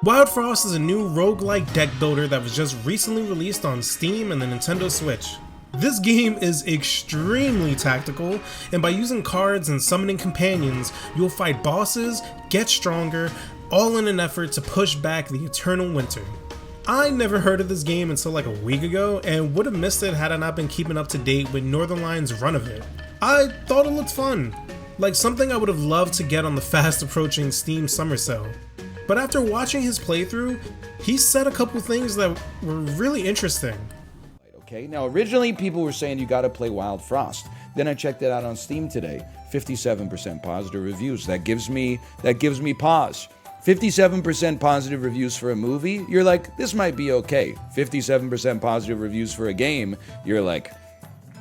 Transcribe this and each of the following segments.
Wildfrost is a new roguelike deck builder that was just recently released on Steam and the Nintendo Switch. This game is extremely tactical, and by using cards and summoning companions, you'll fight bosses, get stronger, all in an effort to push back the eternal winter. I never heard of this game until like a week ago, and would have missed it had I not been keeping up to date with Northernlion's run of it. I thought it looked fun, like something I would have loved to get on the fast approaching Steam summer sale. But after watching his playthrough, he said a couple things that were really interesting. Okay, now originally people were saying you gotta play Wild Frost. Then I checked it out on Steam today. 57% positive reviews. That gives me pause. 57% positive reviews for a movie, you're like, this might be okay. 57% positive reviews for a game, you're like,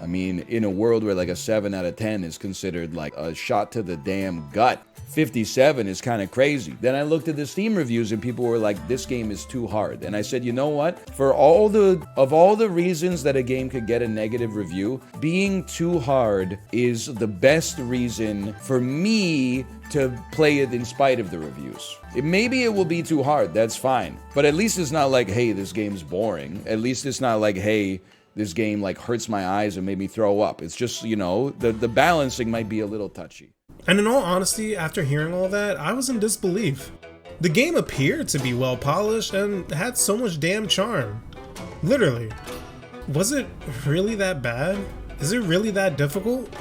I mean, in a world where like a 7 out of 10 is considered like a shot to the damn gut, 57 is kind of crazy. Then I looked at the Steam reviews and people were like, this game is too hard. And I said, you know what? For all the reasons that a game could get a negative review, being too hard is the best reason for me to play it in spite of the reviews. Maybe it will be too hard, that's fine. But at least it's not like, hey, this game's boring. At least it's not like, hey, this game like hurts my eyes and made me throw up. It's just, you know, the balancing might be a little touchy. And in all honesty, after hearing all that, I was in disbelief. The game appeared to be well polished and had so much damn charm. Literally. Was it really that bad? Is it really that difficult?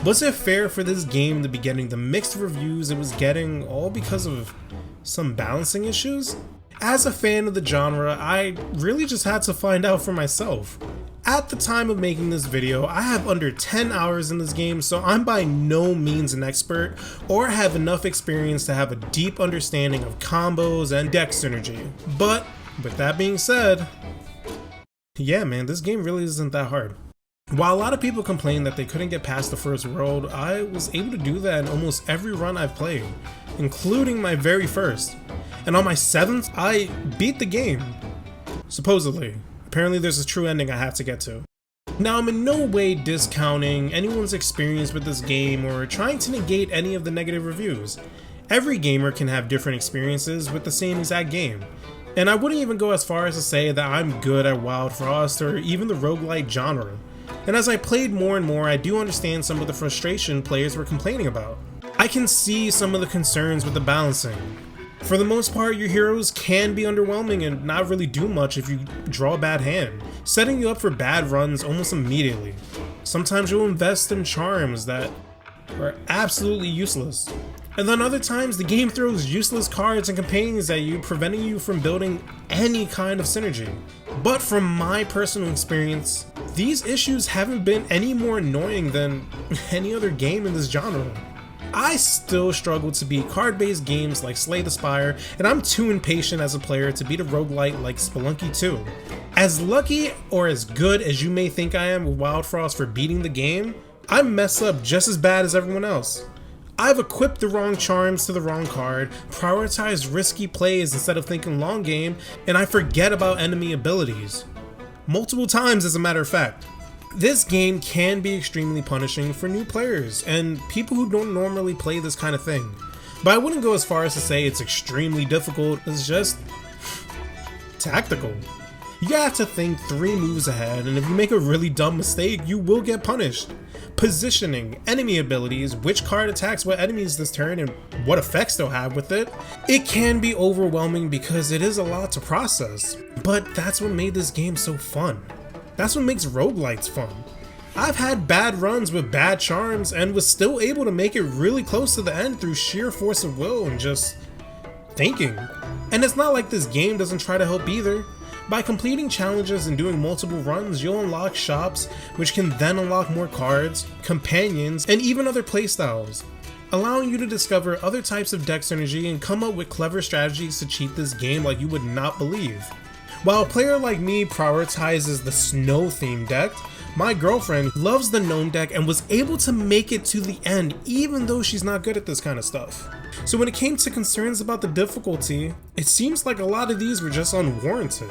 Was it fair for this game to be getting the mixed reviews it was getting all because of some balancing issues? As a fan of the genre, I really just had to find out for myself. At the time of making this video, I have under 10 hours in this game, so I'm by no means an expert or have enough experience to have a deep understanding of combos and deck synergy. But with that being said, yeah man, this game really isn't that hard. While a lot of people complain that they couldn't get past the first world, I was able to do that in almost every run I've played, including my very first. And on my 7th, I beat the game. Supposedly. Apparently there's a true ending I have to get to. Now I'm in no way discounting anyone's experience with this game or trying to negate any of the negative reviews. Every gamer can have different experiences with the same exact game. And I wouldn't even go as far as to say that I'm good at Wild Frost or even the roguelike genre. And as I played more and more, I do understand some of the frustration players were complaining about. I can see some of the concerns with the balancing. For the most part, your heroes can be underwhelming and not really do much if you draw a bad hand, setting you up for bad runs almost immediately. Sometimes you'll invest in charms that are absolutely useless. And then other times, the game throws useless cards and companions at you, preventing you from building any kind of synergy. But from my personal experience, these issues haven't been any more annoying than any other game in this genre. I still struggle to beat card-based games like Slay the Spire, and I'm too impatient as a player to beat a roguelike like Spelunky 2. As lucky or as good as you may think I am with Wild Frost for beating the game, I mess up just as bad as everyone else. I've equipped the wrong charms to the wrong card, prioritized risky plays instead of thinking long game, and I forget about enemy abilities. Multiple times as a matter of fact. This game can be extremely punishing for new players and people who don't normally play this kind of thing. But I wouldn't go as far as to say it's extremely difficult, it's just tactical. You have to think 3 moves ahead, and if you make a really dumb mistake, you will get punished. Positioning, enemy abilities, which card attacks what enemies this turn, and what effects they'll have with it. It can be overwhelming because it is a lot to process, but that's what made this game so fun. That's what makes roguelikes fun. I've had bad runs with bad charms and was still able to make it really close to the end through sheer force of will and just thinking. And it's not like this game doesn't try to help either. By completing challenges and doing multiple runs, you'll unlock shops, which can then unlock more cards, companions, and even other playstyles, allowing you to discover other types of deck synergy and come up with clever strategies to cheat this game like you would not believe. While a player like me prioritizes the snow themed deck, my girlfriend loves the gnome deck and was able to make it to the end even though she's not good at this kind of stuff. So when it came to concerns about the difficulty, it seems like a lot of these were just unwarranted.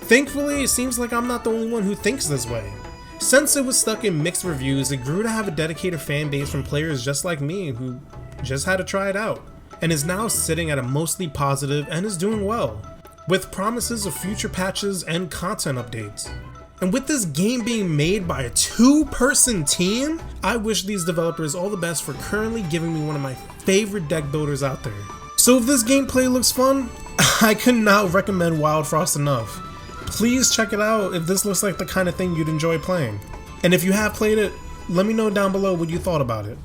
Thankfully, it seems like I'm not the only one who thinks this way. Since it was stuck in mixed reviews, it grew to have a dedicated fan base from players just like me who just had to try it out, and is now sitting at a mostly positive and is doing well. with promises of future patches and content updates. And with this game being made by a 2-person team, I wish these developers all the best for currently giving me one of my favorite deck builders out there. So if this gameplay looks fun, I could not recommend wildfrost enough. Please check it out if this looks like the kind of thing you'd enjoy playing. And if you have played it, let me know down below what you thought about it.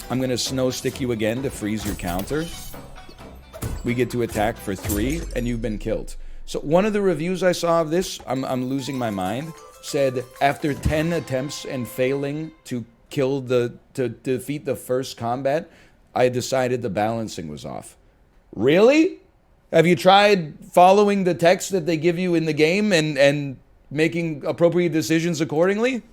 I'm gonna snow stick you again to freeze your counter. We get to attack for 3, and you've been killed. So one of the reviews I saw of this, I'm losing my mind, said after 10 attempts and failing to defeat the first combat, I decided the balancing was off. Really? Have you tried following the text that they give you in the game and making appropriate decisions accordingly?